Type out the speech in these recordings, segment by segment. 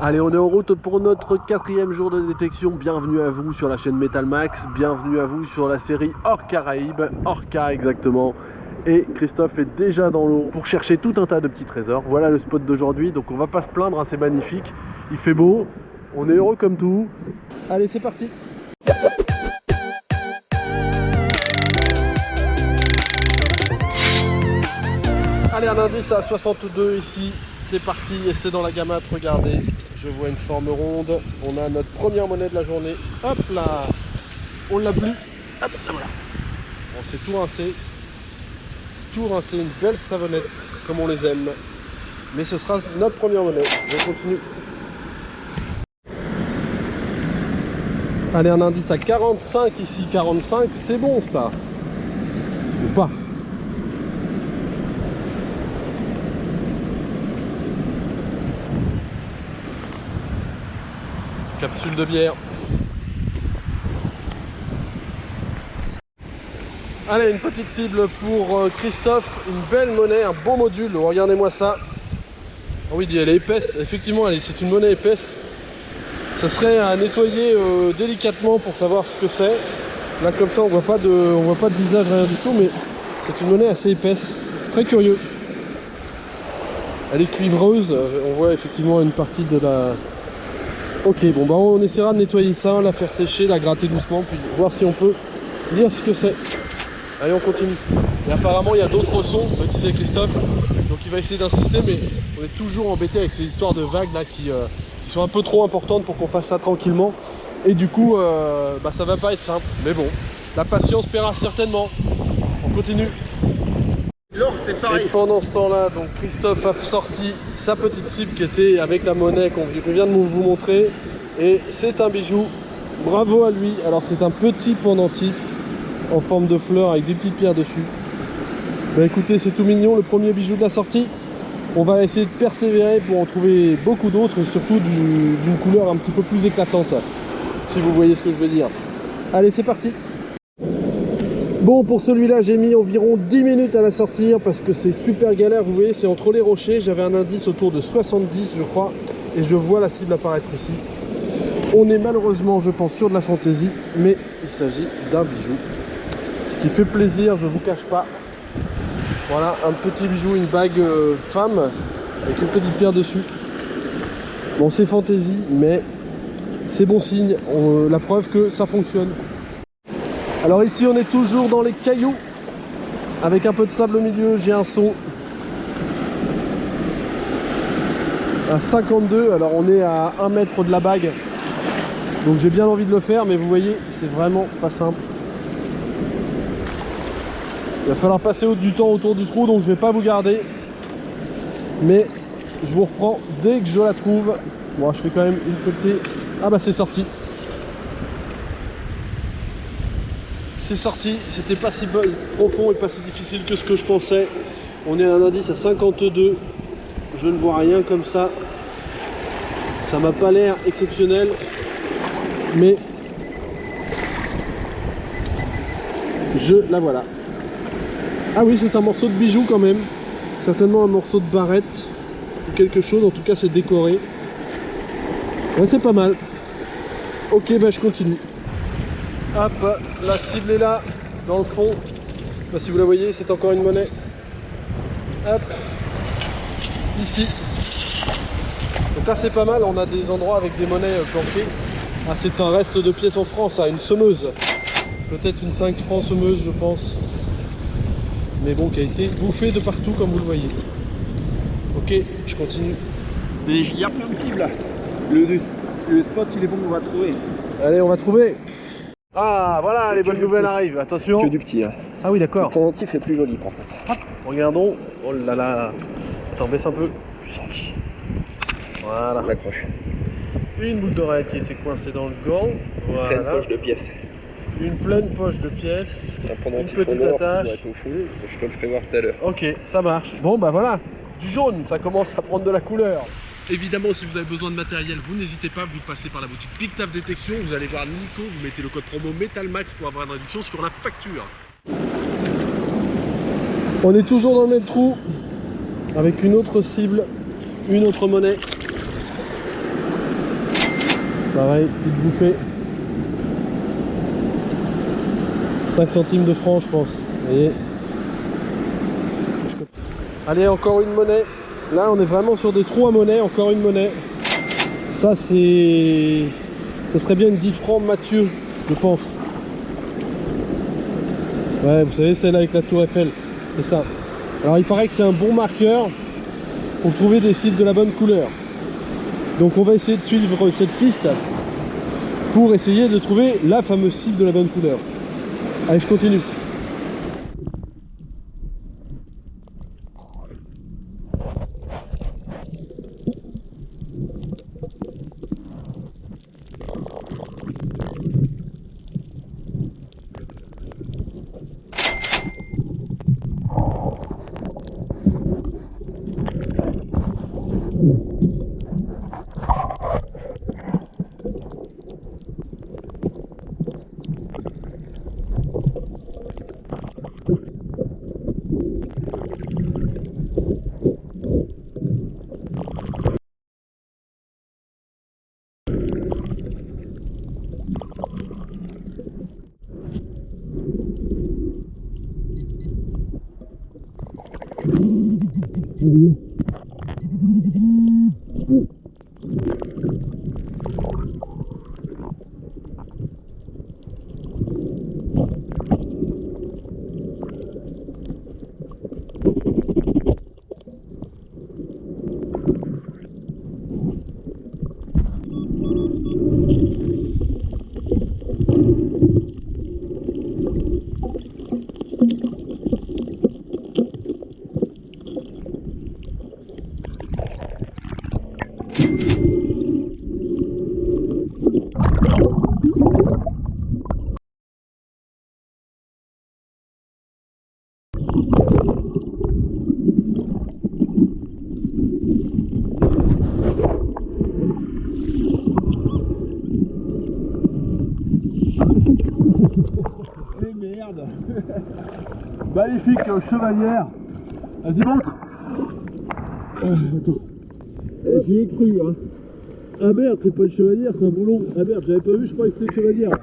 Allez, on est en route pour notre 4e jour de détection. Bienvenue à vous sur la chaîne Metal Max. Bienvenue à vous sur la série Hors Caraïbes, Orca exactement. Et Christophe est déjà dans l'eau pour chercher tout un tas de petits trésors. Voilà le spot d'aujourd'hui, donc on va pas se plaindre, hein, c'est magnifique. Il fait beau, on est heureux comme tout. Allez, c'est parti. Allez, un indice à 62 ici. C'est parti et c'est dans la gamate, regardez. Je vois une forme ronde. On a notre première monnaie de la journée. Hop là. On l'a plus. Hop là, voilà. On s'est tout rincé. Tout rincé, une belle savonnette, comme on les aime. Mais ce sera notre première monnaie. Je continue. Allez, un indice à 45 ici. 45, c'est bon ça. Ou pas. Capsule de bière. Allez, une petite cible pour Christophe. Une belle monnaie, un bon module. Regardez-moi ça. Ah oui, elle est épaisse. Effectivement, c'est une monnaie épaisse. Ça serait à nettoyer délicatement pour savoir ce que c'est. Là, comme ça, on voit pas de visage, rien du tout. Mais c'est une monnaie assez épaisse. Très curieux. Elle est cuivreuse. On voit effectivement une partie de la... Ok, bon bah on essaiera de nettoyer ça, la faire sécher, la gratter doucement, puis voir si on peut lire ce que c'est. Allez, on continue. Et apparemment il y a d'autres sons, me disait Christophe, donc il va essayer d'insister, mais on est toujours embêté avec ces histoires de vagues là qui sont un peu trop importantes pour qu'on fasse ça tranquillement. Et du coup, bah, ça va pas être simple, mais bon, la patience paiera certainement. On continue. L'or, c'est pareil. Et pendant ce temps-là, donc Christophe a sorti sa petite cible qui était avec la monnaie qu'on vient de vous montrer. Et c'est un bijou. Bravo à lui. Alors c'est un petit pendentif en forme de fleur avec des petites pierres dessus. Bah écoutez, c'est tout mignon, le premier bijou de la sortie. On va essayer de persévérer pour en trouver beaucoup d'autres et surtout d'une couleur un petit peu plus éclatante. Si vous voyez ce que je veux dire. Allez, c'est parti. Bon, pour celui-là, j'ai mis environ 10 minutes à la sortir parce que c'est super galère. Vous voyez, c'est entre les rochers. J'avais un indice autour de 70, je crois. Et je vois la cible apparaître ici. On est malheureusement, je pense, sur de la fantaisie. Mais il s'agit d'un bijou. Ce qui fait plaisir, je ne vous cache pas. Voilà, un petit bijou, une bague femme. Avec une petite pierre dessus. Bon, c'est fantaisie, mais c'est bon signe. La preuve que ça fonctionne. Alors ici on est toujours dans les cailloux avec un peu de sable au milieu. J'ai un son à 52, alors on est à 1 mètre de la bague, donc j'ai bien envie de le faire, mais vous voyez c'est vraiment pas simple. Il va falloir passer du temps autour du trou, donc je vais pas vous garder, mais je vous reprends dès que je la trouve. Bon, je fais quand même une petite... Ah bah c'est sorti. C'est sorti, c'était pas si profond et pas si difficile que ce que je pensais. On est à un indice à 52. Je ne vois rien comme ça. Ça m'a pas l'air exceptionnel. Mais la voilà. Ah oui, c'est un morceau de bijou quand même. Certainement un morceau de barrette ou quelque chose. En tout cas, c'est décoré. Ouais, c'est pas mal. Ok, bah je continue. Hop, la cible est là, dans le fond. Bah, si vous la voyez, c'est encore une monnaie. Hop, ici. Donc là, c'est pas mal. On a des endroits avec des monnaies planquées. Ah, c'est un reste de pièces en francs, ça, une semeuse. Peut-être une 5 francs semeuse, je pense. Mais bon, qui a été bouffée de partout, comme vous le voyez. Ok, je continue. Mais il y a plein de cibles là. Le spot, il est bon, on va trouver. Allez, on va trouver. Ah voilà, les bonnes nouvelles arrivent, attention. Que du petit. Hein. Ah oui, d'accord. Le pendentif est plus joli par contre. Hop, regardons. Oh là là. Attends, baisse un peu. Voilà. On l'accroche. Une boucle d'oreille qui s'est coincée dans le gant. Voilà. Pleine poche de pièces. Une pleine poche de pièces. Une petite attache. Je te le ferai voir tout à l'heure. Ok, ça marche. Bon bah voilà. Du jaune, ça commence à prendre de la couleur. Évidemment, si vous avez besoin de matériel, vous n'hésitez pas, vous passez par la boutique Pictave Détection, vous allez voir Nico, vous mettez le code promo MetalMax pour avoir une réduction sur la facture. On est toujours dans le même trou, avec une autre cible, une autre monnaie. Pareil, petite bouffée. 5 centimes de franc, je pense. Vous voyez. Allez, encore une monnaie. Là, on est vraiment sur des trous à monnaie. Encore une monnaie. Ça, c'est... Ça serait bien une 10 francs Mathieu, je pense. Ouais, vous savez, celle avec la tour Eiffel. C'est ça. Alors, il paraît que c'est un bon marqueur pour trouver des cibles de la bonne couleur. Donc, on va essayer de suivre cette piste pour essayer de trouver la fameuse cible de la bonne couleur. Allez, je continue. Merde. Magnifique chevalière. Vas-y, montre. Attends. J'y ai cru, hein. Ah merde, c'est pas une chevalière, c'est un boulon. Ah merde, j'avais pas vu, je croyais que c'était une chevalière. Non,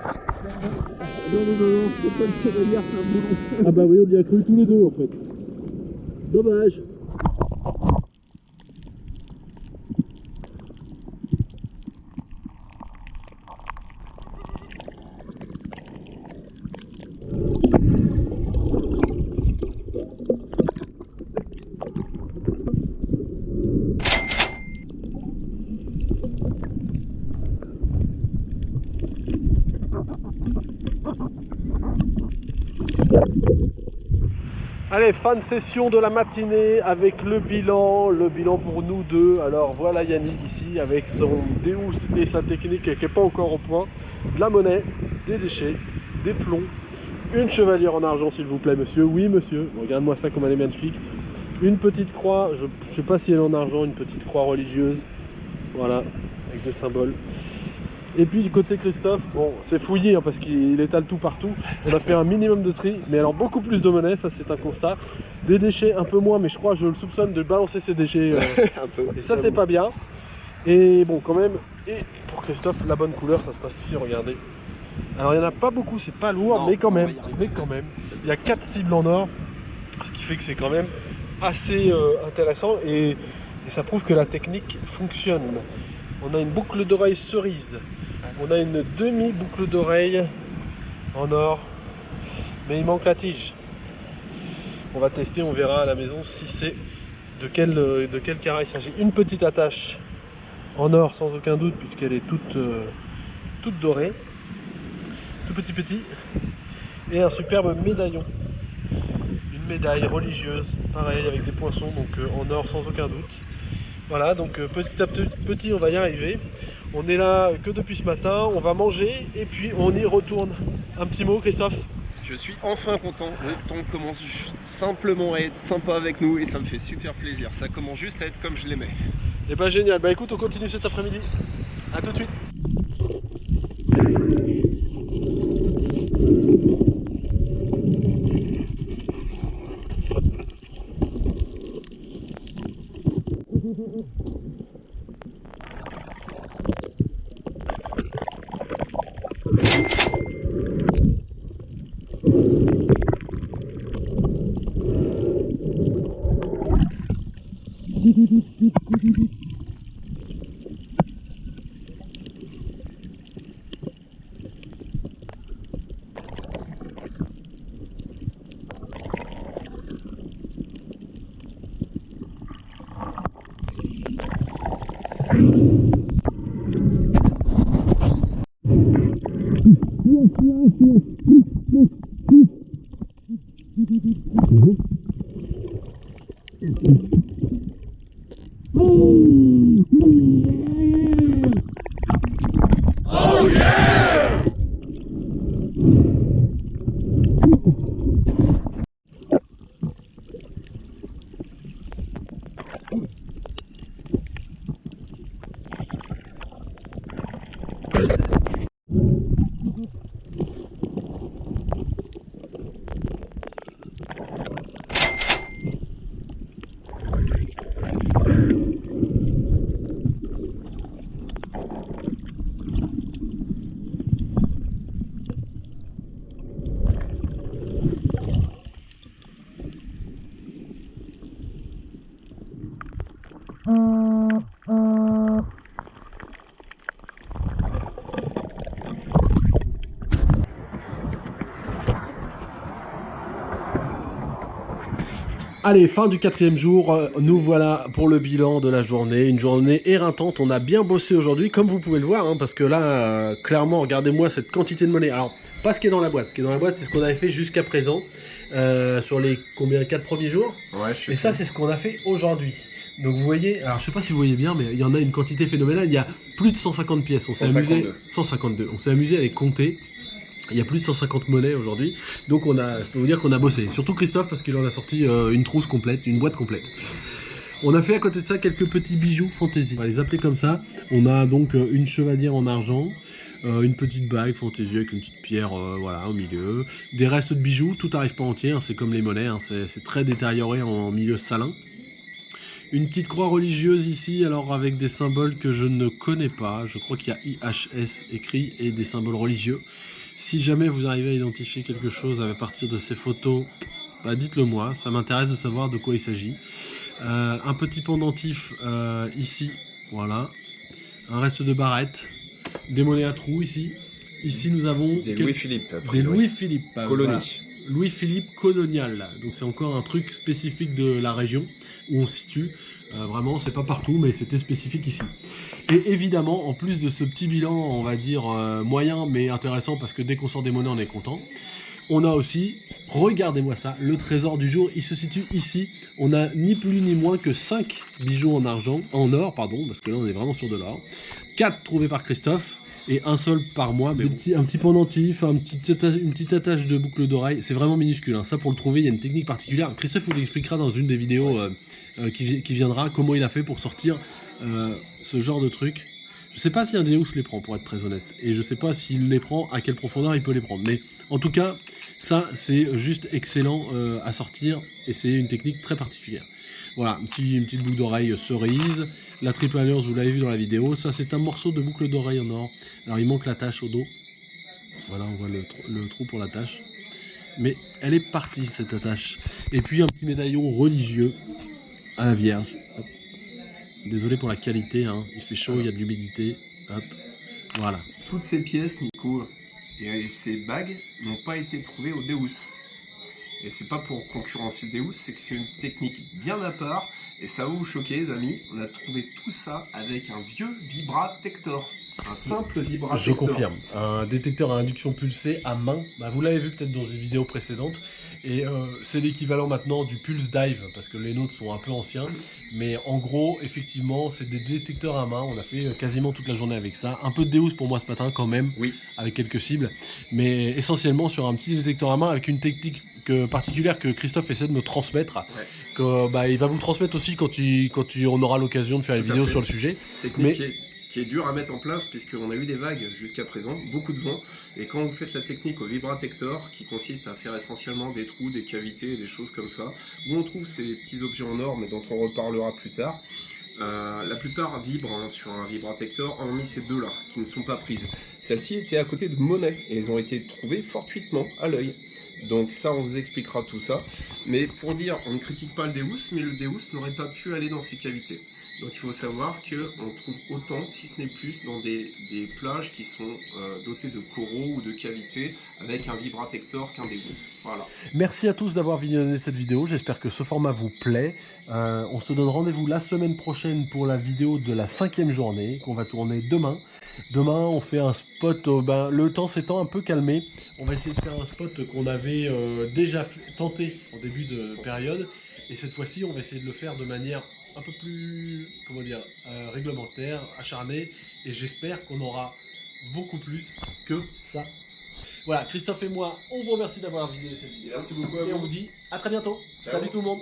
c'est pas une chevalière, c'est un boulon. Ah bah oui, on y a cru tous les deux en fait. Dommage. Allez, fin de session de la matinée avec le bilan pour nous deux. Alors voilà Yannick ici avec son Deus et sa technique qui n'est pas encore au point. De la monnaie, des déchets, des plombs, une chevalière en argent s'il vous plaît monsieur. Oui monsieur, regarde-moi ça comme elle est magnifique. Une petite croix, je ne sais pas si elle est en argent, une petite croix religieuse. Voilà, avec des symboles. Et puis du côté Christophe, bon c'est fouillé hein, parce qu'il étale tout partout. On a fait un minimum de tri, mais alors beaucoup plus de monnaie, ça c'est un constat. Des déchets un peu moins, mais je crois, je le soupçonne de balancer ses déchets. Un peu. Et ça c'est pas bien. Et bon quand même, et pour Christophe, la bonne couleur, ça se passe ici, regardez. Alors il n'y en a pas beaucoup, c'est pas lourd, Non, mais quand même, mais il y a 4 cibles en or, ce qui fait que c'est quand même assez intéressant et ça prouve que la technique fonctionne. On a une boucle d'oreille cerise. On a une demi-boucle d'oreille en or, mais il manque la tige. On va tester, on verra à la maison si c'est de quel carré il s'agit. Une petite attache en or sans aucun doute puisqu'elle est toute dorée, tout petit, et un superbe médaillon. Une médaille religieuse, pareil avec des poinçons, donc en or sans aucun doute. Voilà, donc petit à petit on va y arriver. On est là que depuis ce matin, on va manger et puis on y retourne. Un petit mot Christophe? Je suis enfin content, le temps commence simplement à être sympa avec nous et ça me fait super plaisir. Ça commence juste à être comme je l'aimais. Et bah génial, bah écoute on continue cet après-midi. A tout de suite. Allez, fin du 4e jour, nous voilà pour le bilan de la journée, une journée éreintante, on a bien bossé aujourd'hui, comme vous pouvez le voir, hein, parce que là, clairement, regardez-moi cette quantité de monnaie. Alors, pas ce qui est dans la boîte, ce qui est dans la boîte, c'est ce qu'on avait fait jusqu'à présent, sur les 4 premiers jours, Ouais, et ça, c'est ce qu'on a fait aujourd'hui. Donc vous voyez, alors je sais pas si vous voyez bien, mais il y en a une quantité phénoménale, il y a plus de 150 pièces, on s'est amusé, 152, on s'est amusé à les compter. Il y a plus de 150 monnaies aujourd'hui, donc je peux vous dire qu'on a bossé. Surtout Christophe, parce qu'il en a sorti une trousse complète, une boîte complète. On a fait à côté de ça quelques petits bijoux fantaisie. On va les appeler comme ça. On a donc une chevalière en argent, une petite bague fantaisie avec une petite pierre voilà, au milieu. Des restes de bijoux, tout n'arrive pas entier, hein, c'est comme les monnaies, hein, c'est très détérioré en milieu salin. Une petite croix religieuse ici, alors avec des symboles que je ne connais pas. Je crois qu'il y a IHS écrit et des symboles religieux. Si jamais vous arrivez à identifier quelque chose à partir de ces photos, bah dites-le moi, ça m'intéresse de savoir de quoi il s'agit. Un petit pendentif ici, voilà. Un reste de barrette, des monnaies à trous ici. Ici nous avons des Louis-Philippe. Des Louis-Philippe. Colonie. Voilà. Louis-Philippe colonial, là. Donc c'est encore un truc spécifique de la région où on se situe. Vraiment, c'est pas partout, mais c'était spécifique ici. Et évidemment, en plus de ce petit bilan, on va dire moyen, mais intéressant, parce que dès qu'on sort des monnaies, on est content. On a aussi, regardez-moi ça, le trésor du jour, il se situe ici. On a ni plus ni moins que 5 bijoux en argent, en or, pardon, parce que là on est vraiment sur de l'or. 4 trouvés par Christophe. Et un seul par mois, mais un petit pendentif, une petite attache de boucle d'oreille, c'est vraiment minuscule, hein. Ça pour le trouver, il y a une technique particulière. Christophe vous l'expliquera dans une des vidéos qui viendra, comment il a fait pour sortir ce genre de truc. Je sais pas si un Deus les prend, pour être très honnête, et je sais pas s'il les prend, à quelle profondeur il peut les prendre, mais en tout cas, ça c'est juste excellent à sortir, et c'est une technique très particulière. Voilà, une petite boucle d'oreille cerise. La triple alliance, vous l'avez vu dans la vidéo. Ça, c'est un morceau de boucle d'oreille en or. Alors, il manque l'attache au dos. Voilà, on voit le trou pour l'attache. Mais elle est partie, cette attache. Et puis, un petit médaillon religieux à la Vierge. Hop. Désolé pour la qualité, hein. Il fait chaud, il y a de l'humidité. Hop, voilà. Toutes ces pièces, Nico, et ces bagues n'ont pas été trouvées au Deus. Et c'est pas pour concurrencer le Deus, c'est que c'est une technique bien à part. Et ça va vous choquer, les amis. On a trouvé tout ça avec un vieux vibratector. Un simple vibratector. Je confirme. Un détecteur à induction pulsée à main. Bah, vous l'avez vu peut-être dans une vidéo précédente. Et c'est l'équivalent maintenant du Pulse Dive, parce que les nôtres sont un peu anciens. Mais en gros, effectivement, c'est des détecteurs à main. On a fait quasiment toute la journée avec ça. Un peu de Deus pour moi ce matin quand même, oui, avec quelques cibles. Mais essentiellement sur un petit détecteur à main avec une technique particulière que Christophe essaie de me transmettre. Ouais. Que, bah, il va vous transmettre aussi quand on aura l'occasion de faire une vidéo sur le sujet. Technique qui est dur à mettre en place puisqu'on a eu des vagues jusqu'à présent, beaucoup de vent, et quand vous faites la technique au vibratector qui consiste à faire essentiellement des trous, des cavités, des choses comme ça, où on trouve ces petits objets en or mais dont on reparlera plus tard, la plupart vibrent sur un vibratector, hormis ces deux là qui ne sont pas prises. Celles-ci étaient à côté de monnaie et elles ont été trouvées fortuitement à l'œil. Donc ça, on vous expliquera tout ça. Mais pour dire, on ne critique pas le Deus, mais le Deus n'aurait pas pu aller dans ces cavités. Donc il faut savoir qu'on trouve autant, si ce n'est plus, dans des plages qui sont dotées de coraux ou de cavités avec un vibratector qu'un Deus. Voilà. Merci à tous d'avoir visionné cette vidéo, j'espère que ce format vous plaît. On se donne rendez-vous la semaine prochaine pour la vidéo de la 5e journée qu'on va tourner demain. Demain, on fait un spot, le temps s'étant un peu calmé, on va essayer de faire un spot qu'on avait déjà tenté en début de période. Et cette fois-ci, on va essayer de le faire de manière un peu plus, comment dire, réglementaire, acharnée. Et j'espère qu'on aura beaucoup plus que ça. Voilà, Christophe et moi, on vous remercie d'avoir vidéo cette vidéo. Merci beaucoup à Et on vous. vous dit à très bientôt. Ciao. Salut tout le monde.